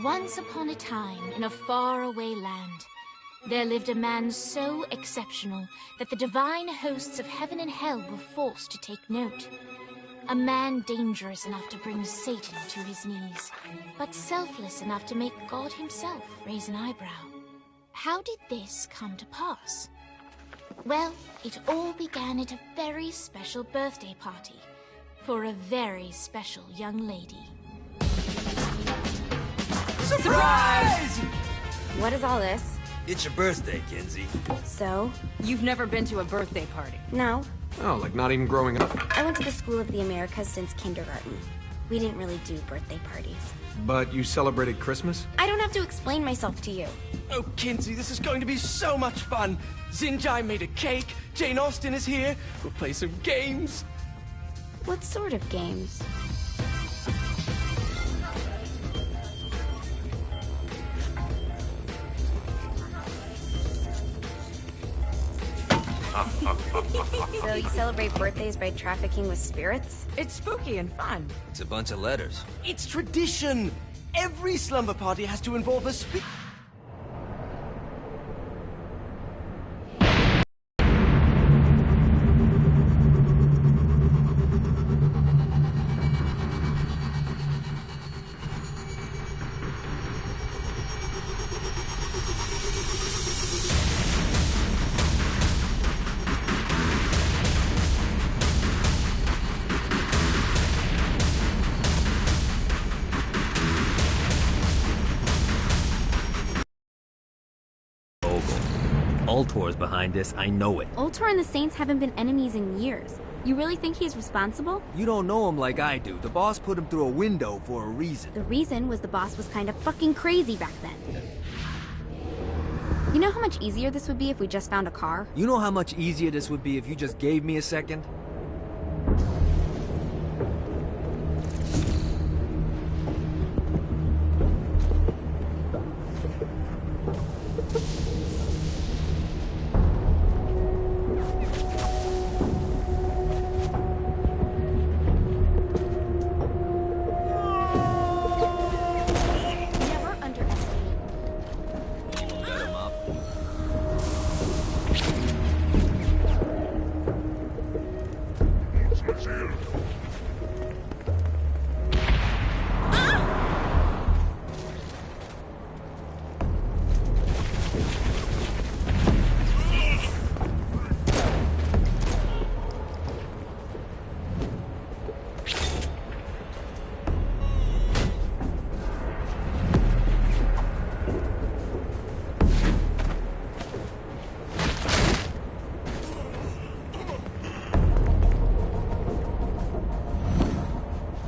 Once upon a time, in a faraway land, there lived a man so exceptional that the divine hosts of heaven and hell were forced to take note. A man dangerous enough to bring Satan to his knees, but selfless enough to make God himself raise an eyebrow. How did this come to pass? Well, it all began at a very special birthday party for a very special young lady. Surprise! What is all this? It's your birthday, Kinsey. So? You've never been to a birthday party? No. Oh, like not even growing up? I went to the School of the Americas since kindergarten. We didn't really do birthday parties. But you celebrated Christmas? I don't have to explain myself to you. Oh, Kinsey, this is going to be so much fun. Xinjai made a cake, Jane Austen is here, we'll play some games. What sort of games? So you celebrate birthdays by trafficking with spirits? It's spooky and fun. It's a bunch of letters. It's tradition. Every slumber party has to involve a Ultor's behind this, I know it. Ultor and the Saints haven't been enemies in years. You really think he's responsible? You don't know him like I do. The boss put him through a window for a reason. The reason was the boss was kind of fucking crazy back then. You know how much easier this would be if we just found a car? You know how much easier this would be if you just gave me a second?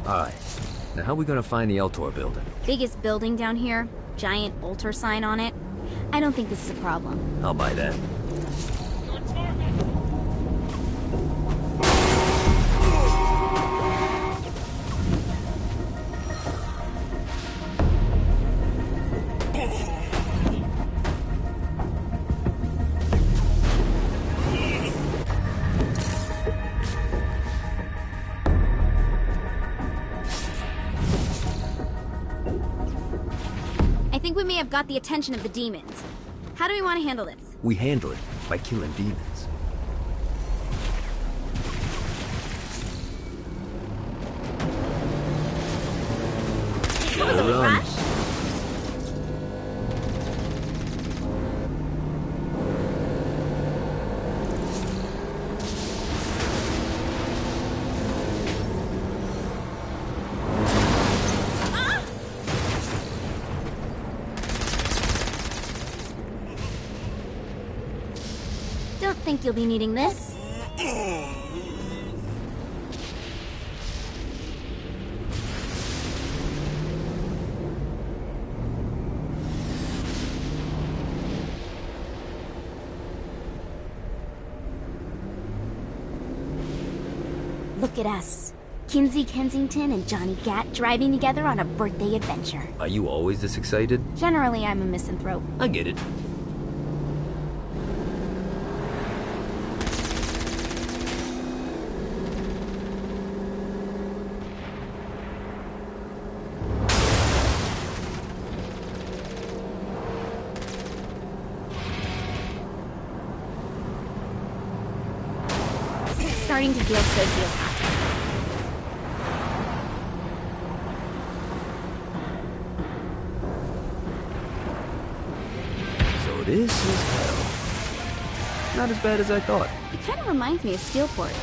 Alright, now how are we gonna find the Eltor building? Biggest building down here, giant Ultor sign on it. I don't think this is a problem. I'll buy that. I think we may have got the attention of the demons. How do we want to handle this? We handle it by killing demons. What was a rush? Don't think you'll be needing this. Look at us. Kinsey Kensington and Johnny Gat driving together on a birthday adventure. Are you always this excited? Generally, I'm a misanthrope. I get it. starting to feel sociopathic. So this is hell. Not as bad as I thought. It kind of reminds me of Steelport.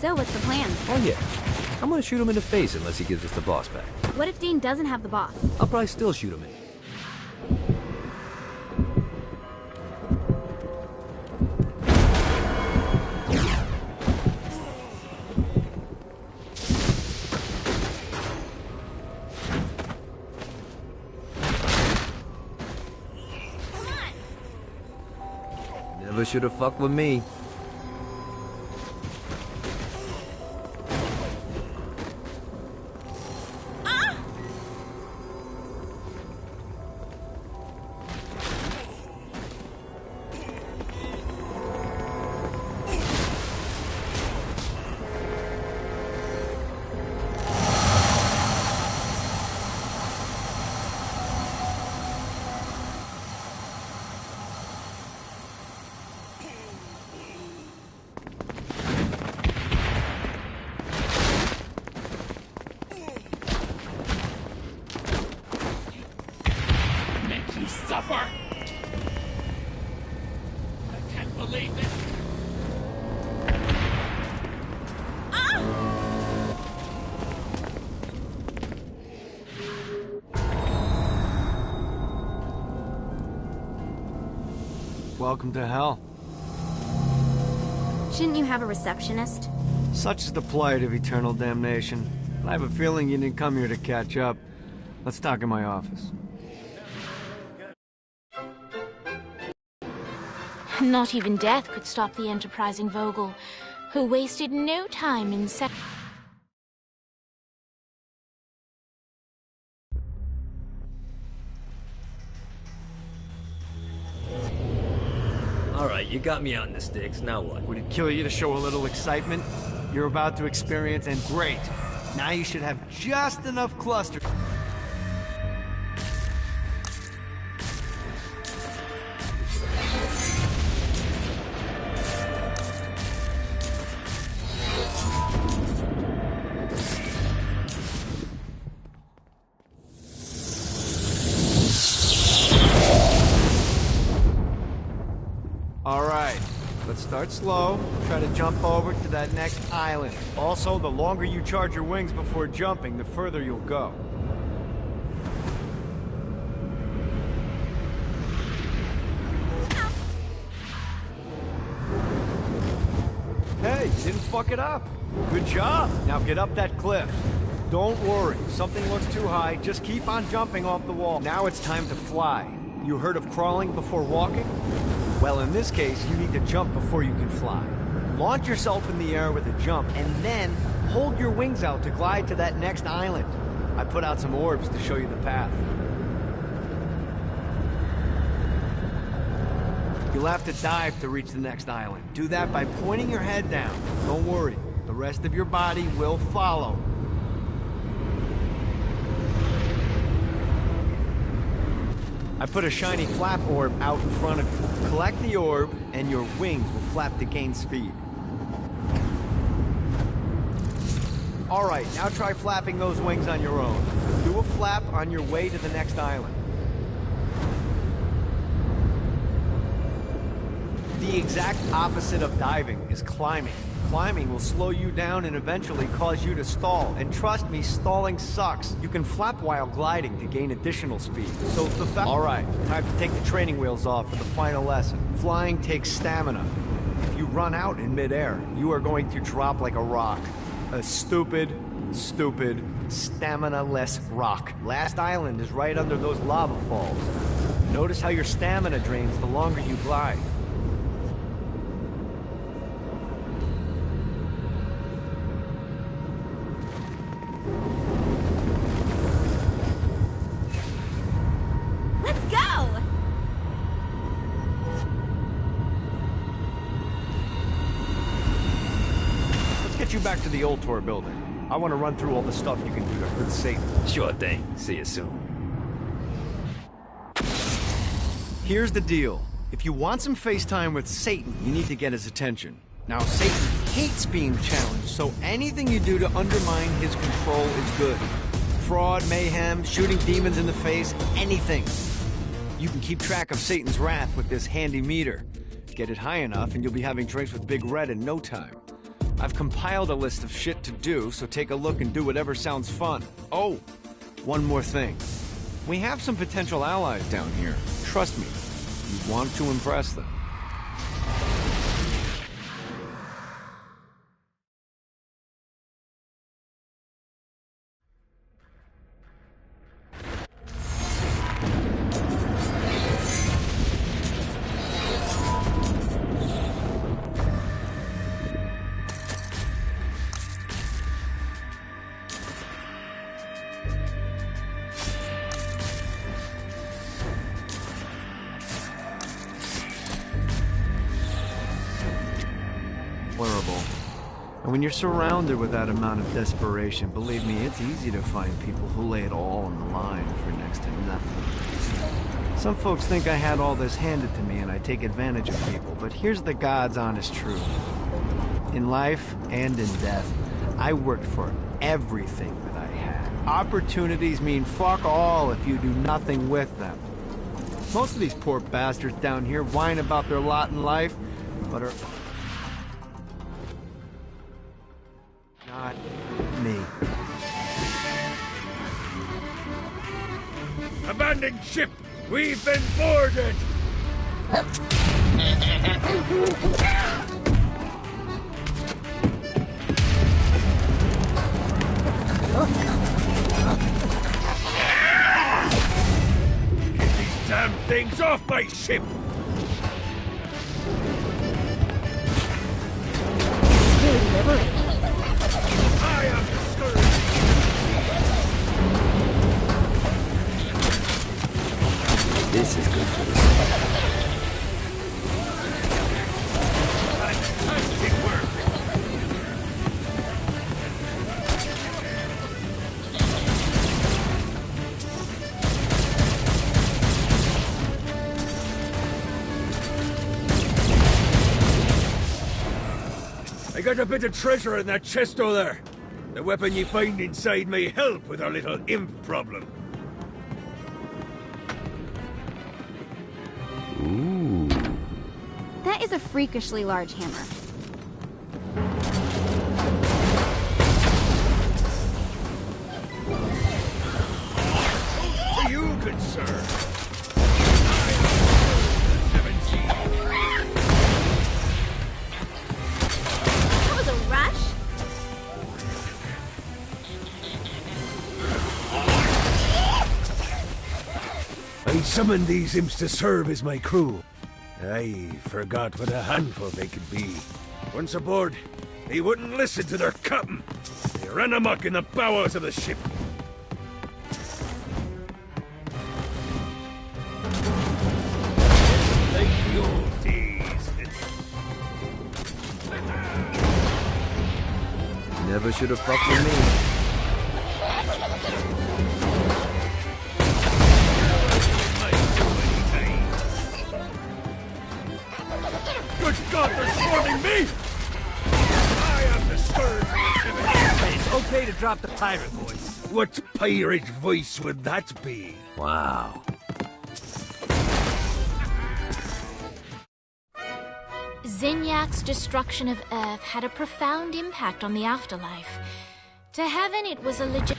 So, what's the plan? Oh yeah. I'm gonna shoot him in the face unless he gives us the boss back. What if Dean doesn't have the boss? I'll probably still shoot him in. Never should have fucked with me. Suffer! I can't believe this! Welcome to hell. Shouldn't you have a receptionist? Such is the plight of eternal damnation. I have a feeling you didn't come here to catch up. Let's talk in my office. Not even death could stop the enterprising Vogel, who wasted no time in Alright, you got me out in the sticks, now what? Would it kill you to show a little excitement? You're about to experience, and great. Now you should have just enough cluster. Alright, let's start slow. Try to jump over to that next island. Also, the longer you charge your wings before jumping, the further you'll go. Hey, you didn't fuck it up. Good job. Now get up that cliff. Don't worry, if something looks too high, just keep on jumping off the wall. Now it's time to fly. You heard of crawling before walking? Well, in this case, you need to jump before you can fly. Launch yourself in the air with a jump, and then hold your wings out to glide to that next island. I put out some orbs to show you the path. You'll have to dive to reach the next island. Do that by pointing your head down. Don't worry, the rest of your body will follow. I put a shiny flap orb out in front of you. Collect the orb, and your wings will flap to gain speed. Alright, now try flapping those wings on your own. Do a flap on your way to the next island. exact opposite of diving is climbing. Climbing will slow you down and eventually cause you to stall. And trust me, stalling sucks. You can flap while gliding to gain additional speed. So Alright, time to take the training wheels off for the final lesson. Flying takes stamina. If you run out in midair, you are going to drop like a rock. A stupid, stamina-less rock. Last island is right under those lava falls. Notice how your stamina drains the longer you glide. Let's go! Let's get you back to the old tour building. I want to run through all the stuff you can do to hurt Satan. Sure thing. See you soon. Here's the deal. If you want some FaceTime with Satan, you need to get his attention. Now, Satan hates being challenged, so anything you do to undermine his control is good. Fraud, mayhem, shooting demons in the face, anything. You can keep track of Satan's wrath with this handy meter. Get it high enough and you'll be having drinks with Big Red in no time. I've compiled a list of shit to do, so take a look and do whatever sounds fun. Oh, one more thing. We have some potential allies down here. Trust me, you want to impress them. Horrible. And when you're surrounded with that amount of desperation, believe me, it's easy to find people who lay it all on the line for next to nothing. Some folks think I had all this handed to me and I take advantage of people, but here's the God's honest truth. In life and in death, I worked for everything that I had. Opportunities mean fuck all if you do nothing with them. Most of these poor bastards down here whine about their lot in life, but are not me. Abandoned ship! We've been boarded! Get these damn things off my ship! I am discouraged! This is good for the Fantastic work! I got a bit of treasure in that chest over there. The weapon you find inside may help with our little imp problem. Ooh. That is a freakishly large hammer. To you, good sir. That was a rush? I summoned these imps to serve as my crew. I forgot what a handful they could be. Once aboard, they wouldn't listen to their captain. They ran amok in the bowels of the ship. Like the old days. Never should have fucked with me. Good God, they're swarming me! I am the scourge of the It's okay to drop the pirate voice. What pirate voice would that be? Wow. Zinyak's destruction of Earth had a profound impact on the afterlife. To heaven, it was a legit...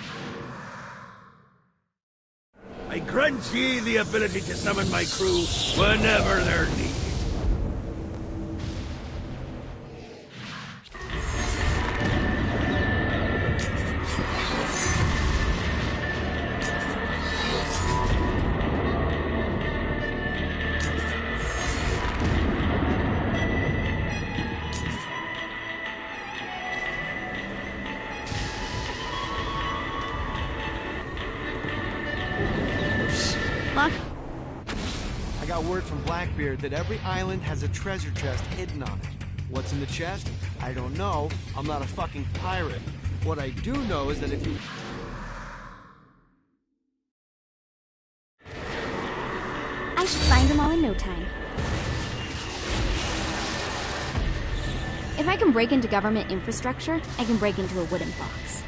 I grant ye the ability to summon my crew whenever they're needed. Look, I got word from Blackbeard that every island has a treasure chest hidden on it. What's in the chest? I don't know. I'm not a fucking pirate. What I do know is that if you... I should find them all in no time. If I can break into government infrastructure, I can break into a wooden box.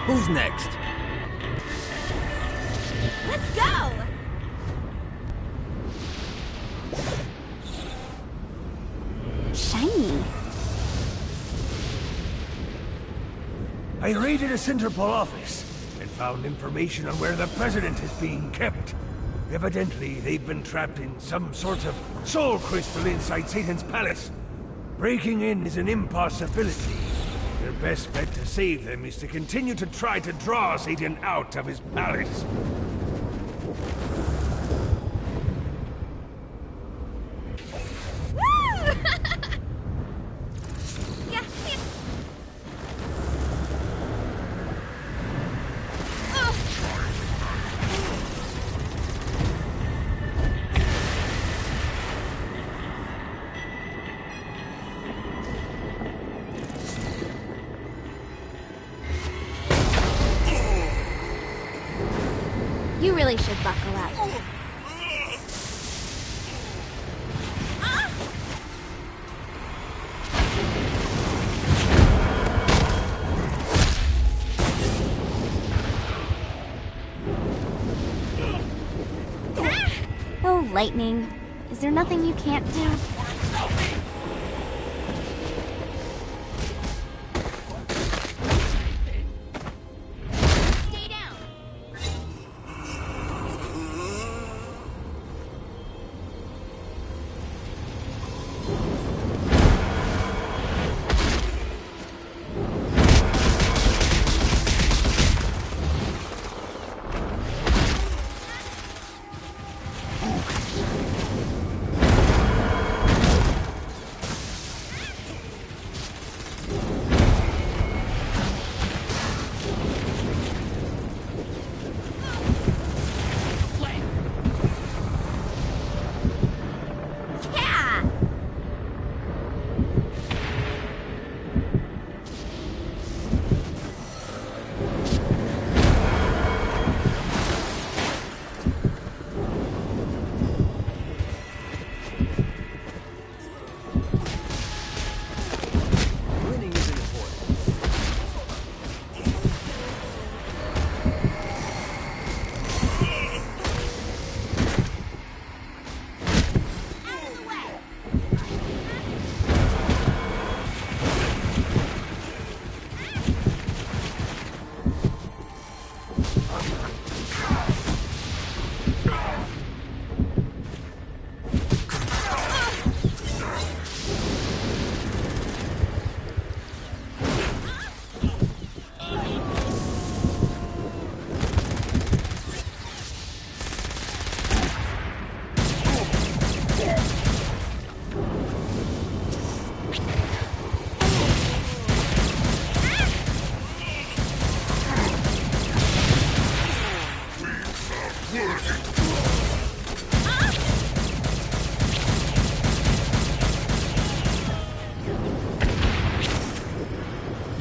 Who's next? Let's go! Shiny. I raided a Centerpol office and found information on where the president is being kept. Evidently, they've been trapped in some sort of soul crystal inside Satan's palace. Breaking in is an impossibility. Your best bet to save them is to continue to try to draw Satan out of his palace. You really should buckle up. Oh, Lightning. Is there nothing you can't do?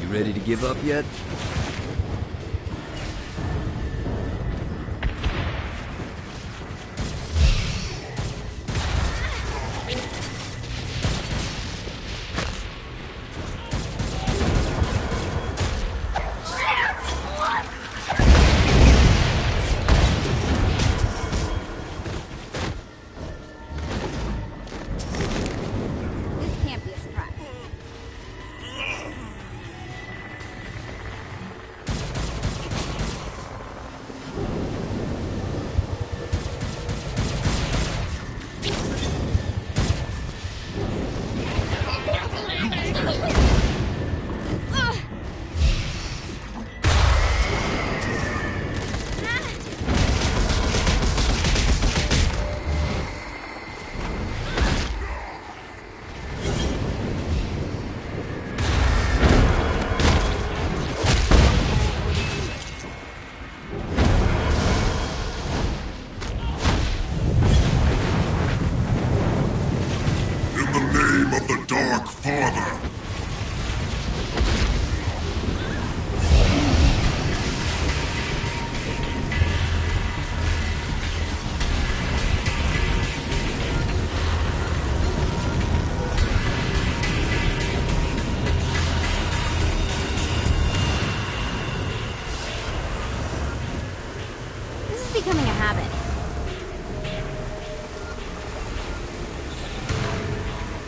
Ready to give up yet? becoming a habit.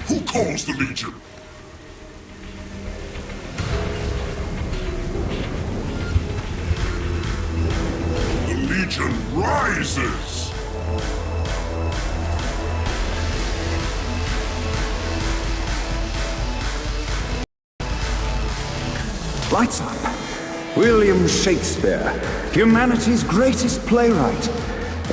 Who calls the Legion? The Legion rises! Lights up. William Shakespeare, humanity's greatest playwright,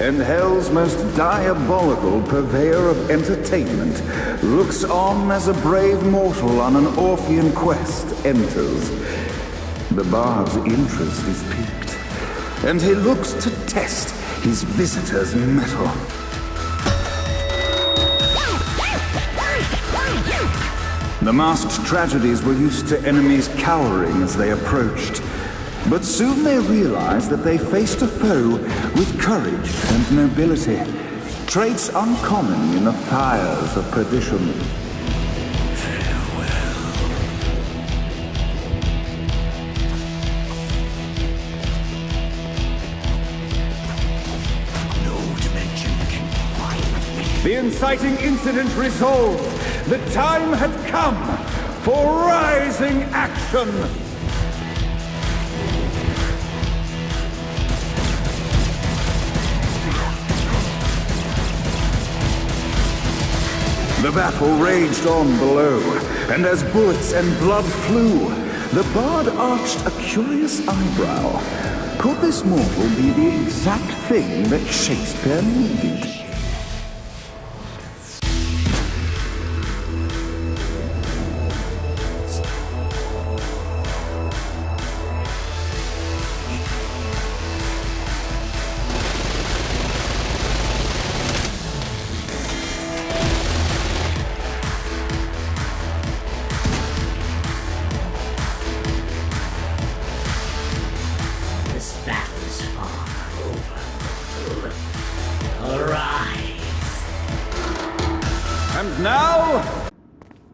and hell's most diabolical purveyor of entertainment, looks on as a brave mortal on an Orphean quest enters. The bard's interest is piqued, and he looks to test his visitor's mettle. The masked tragedies were used to enemies cowering as they approached. But soon they realized that they faced a foe with courage and nobility, traits uncommon in the fires of perdition. No dimension can bind me. The inciting incident resolved. The time had come for rising action. The battle raged on below, and as bullets and blood flew, the bard arched a curious eyebrow. Could this mortal be the exact thing that Shakespeare needed? And now,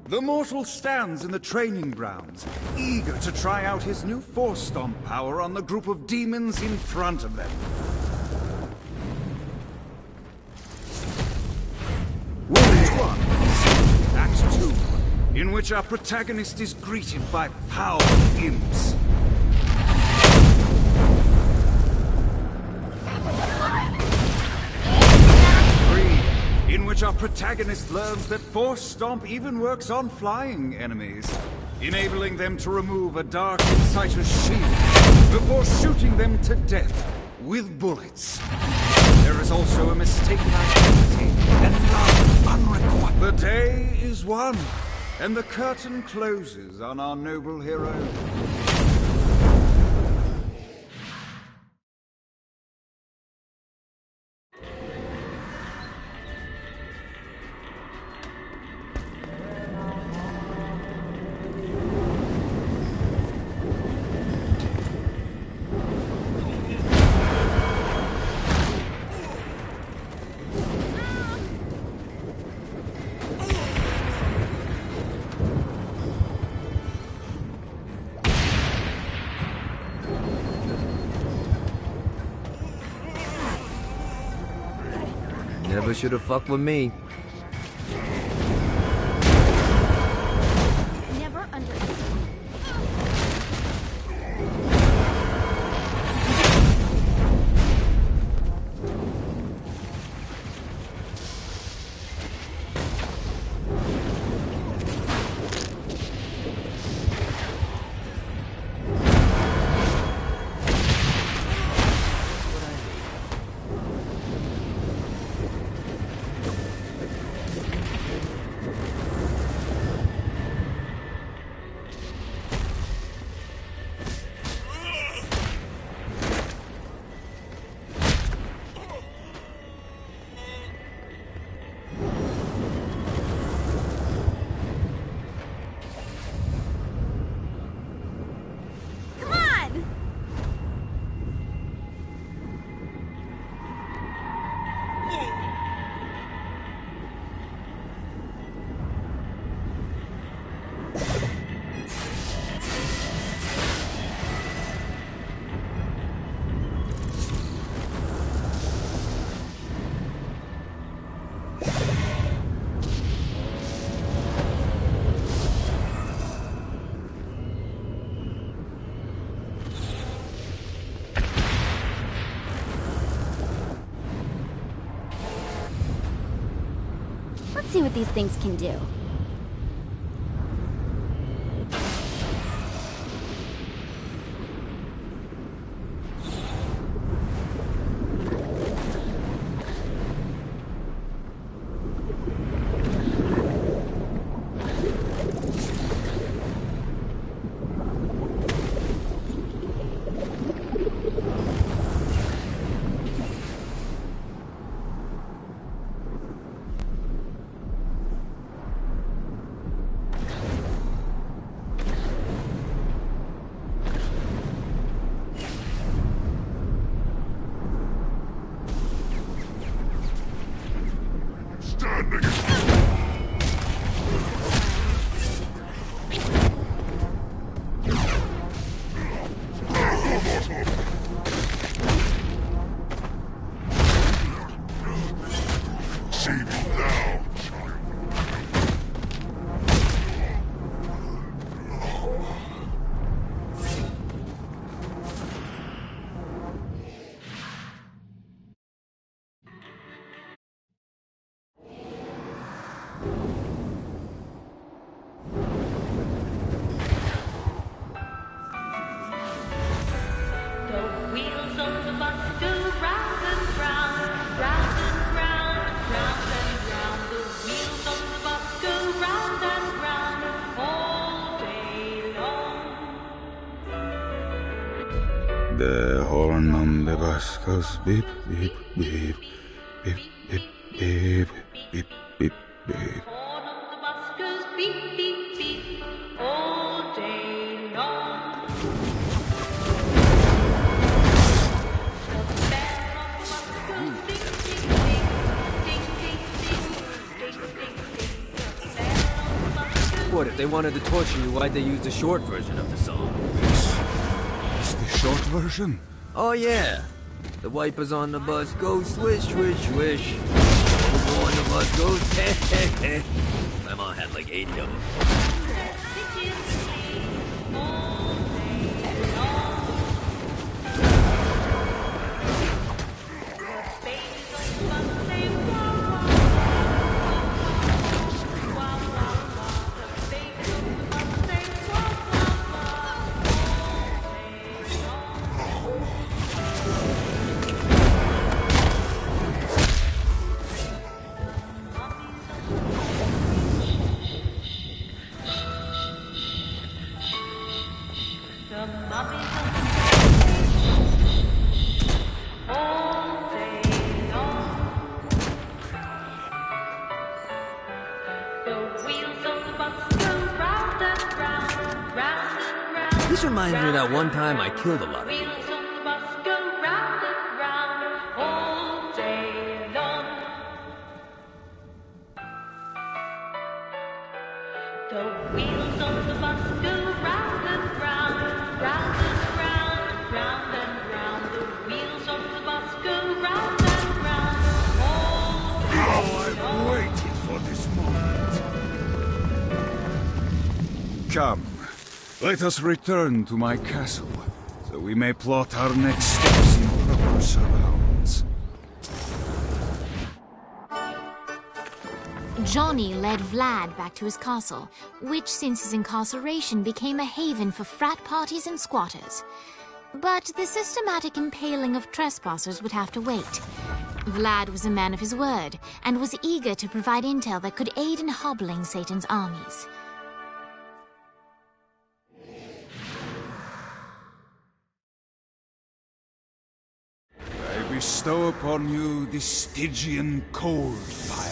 the mortal stands in the training grounds, eager to try out his new Force Stomp power on the group of demons in front of them. Wound 1, Act 2, in which our protagonist is greeted by foul imps. In which our protagonist learns that Force Stomp even works on flying enemies, enabling them to remove a Dark Inciter's shield before shooting them to death with bullets. There is also a mistaken identity and love unrequited. The day is won, and the curtain closes on our noble hero. Never should have fucked with me. Never underestimate. Let's see what these things can do. The horn on the bus goes beep, beep, beep, beep, beep, beep, beep, beep, beep. Horn on the bus goes beep, beep, beep, all day long. The bell on the bus goes ding, ding, ding, ding, ding, ding, ding, ding, ding. The bell on the bus goes... What, if they wanted to torture you, why'd they use the short version of the song? It's the short version? Oh yeah. The wipers on the bus go swish, swish, swish. The go on the bus goes heh, heh, heh. My mom had like 80 of them. This reminds me of that one time I killed a lot of people. The wheels on the bus go round and round, round and round, round and round. The wheels on the bus go round and round, all day long. I've waited for this moment. Come, let us return to my castle, so we may plot our next steps in proper surrounds. Johnny led Vlad back to his castle, which since his incarceration became a haven for frat parties and squatters. But the systematic impaling of trespassers would have to wait. Vlad was a man of his word, and was eager to provide intel that could aid in hobbling Satan's armies. I bestow upon you the Stygian cold fire.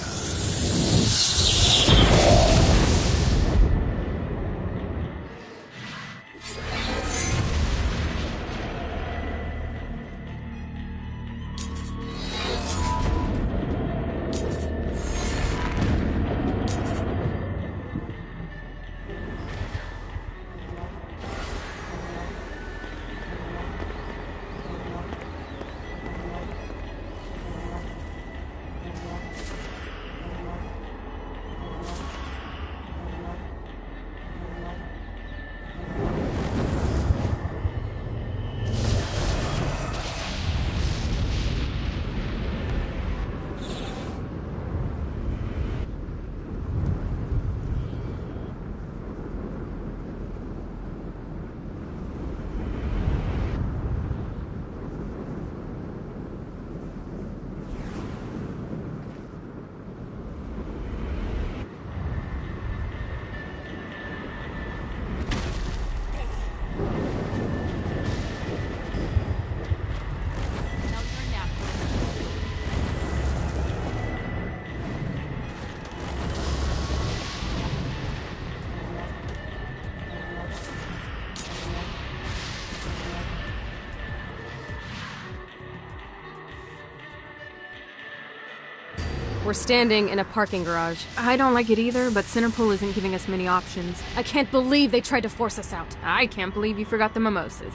We're standing in a parking garage. I don't like it either, but Cinepool isn't giving us many options. I can't believe they tried to force us out. I can't believe you forgot the mimosas.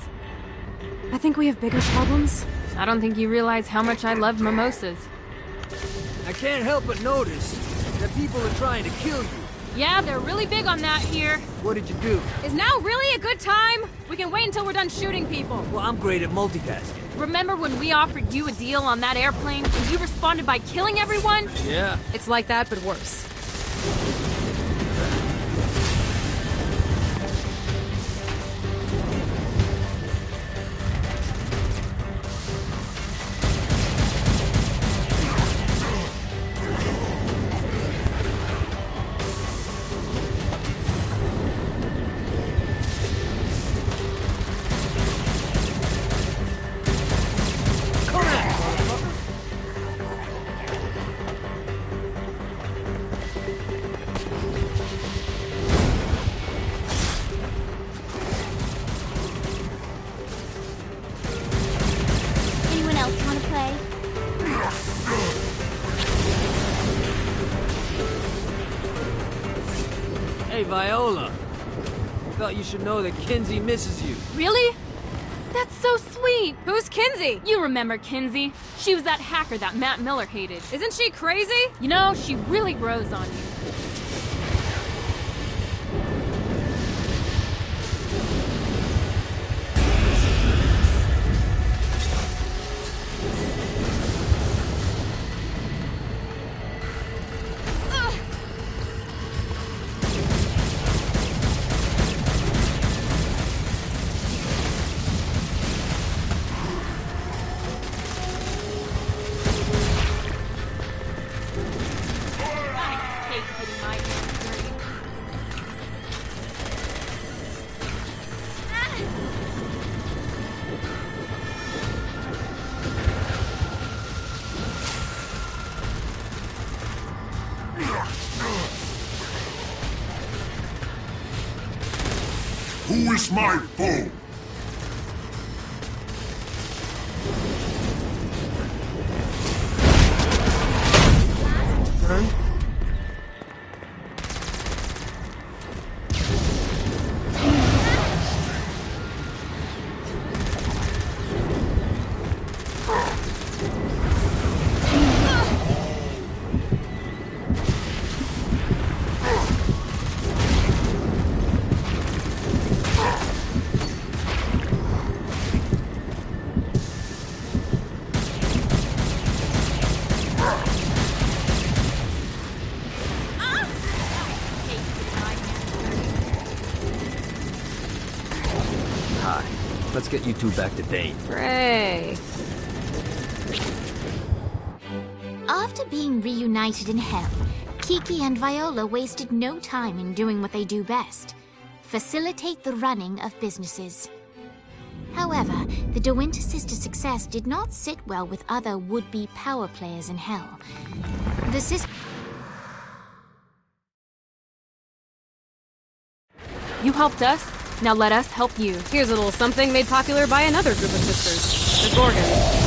I think we have bigger problems. I don't think you realize how much I love mimosas. I can't help but notice that people are trying to kill you. Yeah, they're really big on that here. What did you do? Is now really a good time? We can wait until we're done shooting people. Well, I'm great at multitasking. Remember when we offered you a deal on that airplane and you responded by killing everyone? Yeah. It's like that, but worse. Anyone else want to play? Hey, Viola. Thought you should know that Kinsey misses you. Really? That's so sweet. Who's Kinsey? You remember Kinsey. She was that hacker that Matt Miller hated. Isn't she crazy? You know, she really grows on you. Who is my foe? Let's get you two back to Dane. Hooray. After being reunited in hell, Kiki and Viola wasted no time in doing what they do best: facilitate the running of businesses. However, the De Winter sisters' success did not sit well with other would-be power players in hell. The sisters... You helped us, now let us help you. Here's a little something made popular by another group of sisters, the Gorgons.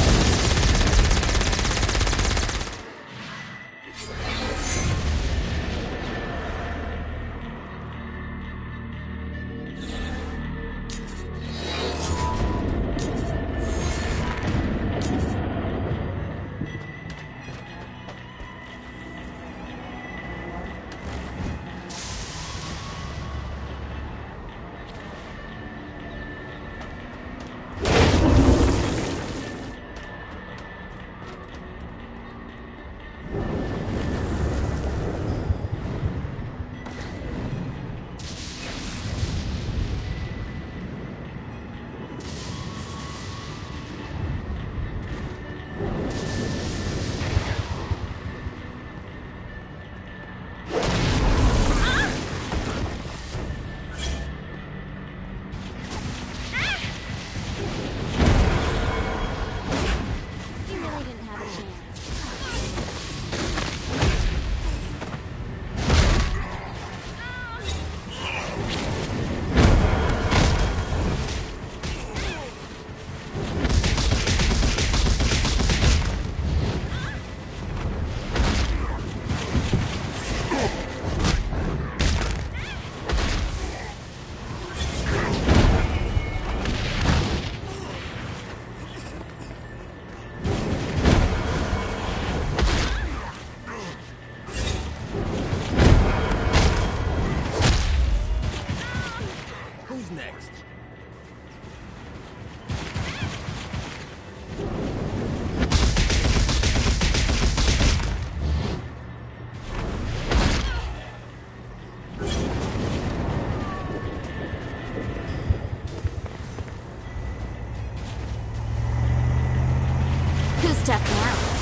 Who's tough now?